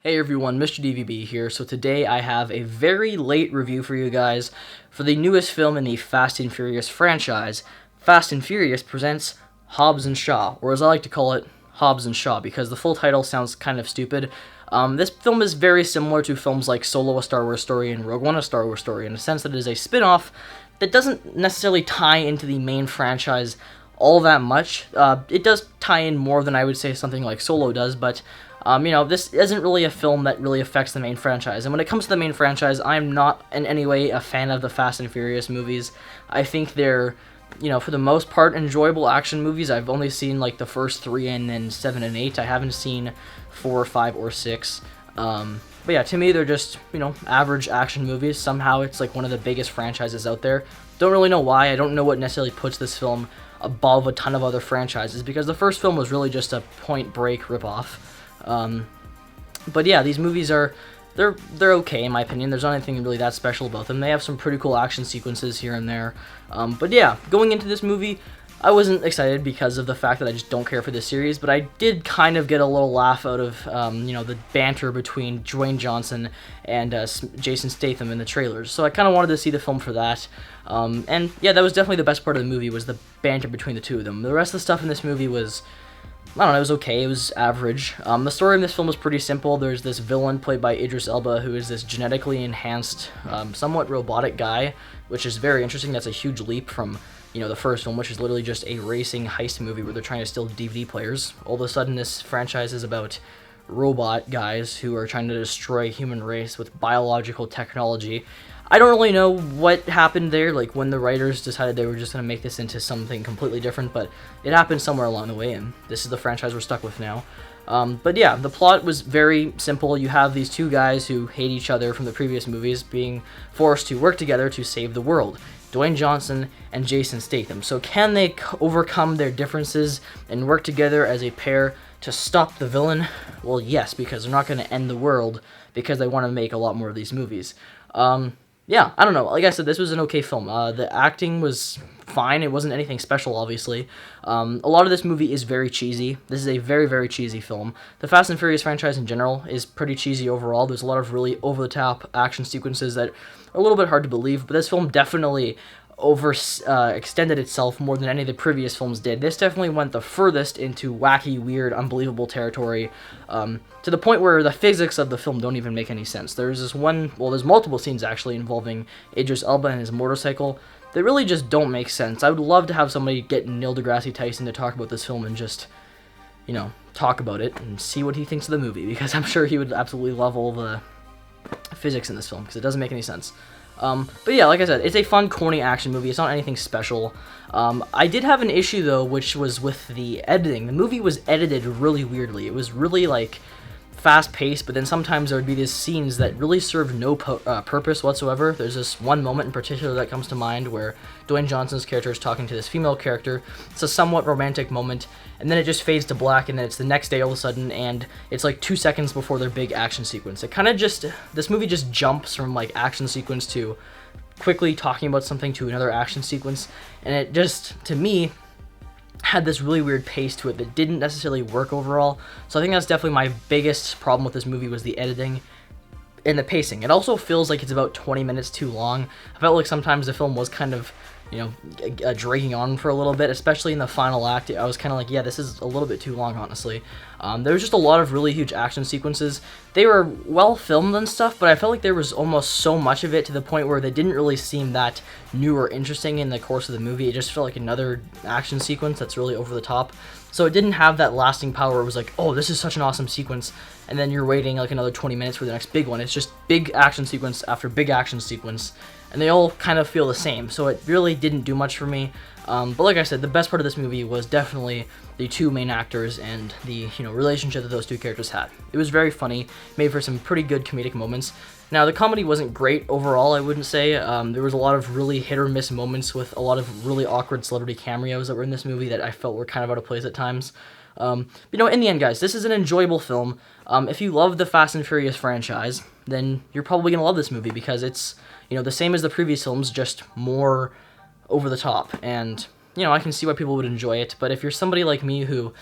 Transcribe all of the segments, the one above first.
Hey everyone, Mr. DVB here. So today I have a very late review for you guys for the newest film in the Fast and Furious franchise. Fast and Furious presents Hobbs and Shaw, or as I like to call it, Hobbs and Shaw, because the full title sounds kind of stupid. This film is very similar to films like Solo: A Star Wars Story and Rogue One: A Star Wars Story in the sense that it is a spin-off that doesn't necessarily tie into the main franchise all that much. It does tie in more than I would say something like Solo does, but this isn't really a film that really affects the main franchise. And when it comes to the main franchise, I'm not in any way a fan of the Fast and Furious movies. I think they're, for the most part, enjoyable action movies. I've only seen like the first three and then 7 and 8. I haven't seen 4, 5, or 6. But yeah, to me, they're just, average action movies. Somehow it's like one of the biggest franchises out there. Don't really know why. I don't know what necessarily puts this film above a ton of other franchises, because the first film was really just a Point Break ripoff. But yeah, these movies they're okay in my opinion. There's not anything really that special about them. They have some pretty cool action sequences here and there. But yeah, going into this movie, I wasn't excited because of the fact that I just don't care for this series, but I did kind of get a little laugh out of, the banter between Dwayne Johnson and Jason Statham in the trailers. So I kind of wanted to see the film for that. And yeah, that was definitely the best part of the movie, was the banter between the two of them. The rest of the stuff in this movie was, I don't know, it was okay, it was average. The story in this film was pretty simple. There's this villain played by Idris Elba who is this genetically enhanced, somewhat robotic guy, which is very interesting. That's a huge leap from, the first film, which is literally just a racing heist movie where they're trying to steal DVD players. All of a sudden, this franchise is about robot guys who are trying to destroy human race with biological technology. I don't really know what happened there, like when the writers decided they were just going to make this into something completely different, but it happened somewhere along the way, and this is the franchise we're stuck with now. But yeah, the plot was very simple. You have these two guys who hate each other from the previous movies being forced to work together to save the world. Dwayne Johnson and Jason Statham. So can they overcome their differences and work together as a pair to stop the villain? Well, yes, because they're not going to end the world, because they want to make a lot more of these movies. Yeah, I don't know. Like I said, this was an okay film. The acting was fine. It wasn't anything special, obviously. A lot of this movie is very cheesy. This is a very, very cheesy film. The Fast and Furious franchise in general is pretty cheesy overall. There's a lot of really over-the-top action sequences that are a little bit hard to believe, but this film definitely extended itself more than any of the previous films did. This definitely went the furthest into wacky, weird, unbelievable territory, to the point where the physics of the film don't even make any sense. There's multiple scenes actually involving Idris Elba and his motorcycle that really just don't make sense. I would love to have somebody get Neil deGrasse Tyson to talk about this film and just, talk about it and see what he thinks of the movie, because I'm sure he would absolutely love all the physics in this film, because it doesn't make any sense. But yeah, like I said, it's a fun, corny action movie. It's not anything special. I did have an issue, though, which was with the editing. The movie was edited really weirdly. It was really, fast-paced, but then sometimes there would be these scenes that really served no purpose whatsoever. There's this one moment in particular that comes to mind where Dwayne Johnson's character is talking to this female character. It's a somewhat romantic moment, and then it just fades to black, and then it's the next day all of a sudden, and it's like 2 seconds before their big action sequence. This movie just jumps from, action sequence to quickly talking about something to another action sequence, and it just, to me, had this really weird pace to it that didn't necessarily work overall. So I think that's definitely my biggest problem with this movie, was the editing and the pacing. It also feels like it's about 20 minutes too long. I felt like sometimes the film was kind of, dragging on for a little bit, especially in the final act. I was kind of like, yeah, this is a little bit too long, honestly. There was just a lot of really huge action sequences. They were well filmed and stuff, but I felt like there was almost so much of it to the point where they didn't really seem that new or interesting in the course of the movie. It just felt like another action sequence that's really over the top. So it didn't have that lasting power. It was like, oh, this is such an awesome sequence, and then you're waiting another 20 minutes for the next big one. It's just big action sequence after big action sequence, and they all kind of feel the same, so it really didn't do much for me. But like I said, the best part of this movie was definitely the two main actors and the relationship that those two characters had. It was very funny, made for some pretty good comedic moments. Now, the comedy wasn't great overall, I wouldn't say. There was a lot of really hit-or-miss moments with a lot of really awkward celebrity cameos that were in this movie that I felt were kind of out of place at times. But in the end, guys, this is an enjoyable film. If you love the Fast and Furious franchise, then you're probably going to love this movie, because it's, the same as the previous films, just more over the top. And, I can see why people would enjoy it. But if you're somebody like me who,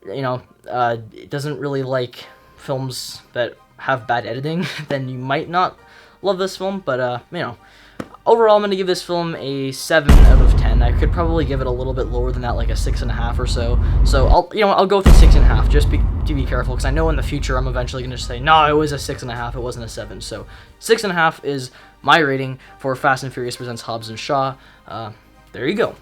doesn't really like films that have bad editing, then you might not love this film. But you know, overall, I'm gonna give this film a 7 out of 10. I could probably give it a little bit lower than that, like a 6.5 or so. So I'll go with a 6.5, just to be careful, because I know in the future I'm eventually gonna say, no, it was a 6.5, it wasn't a 7. So 6.5 is my rating for Fast and Furious Presents Hobbs and Shaw. There you go.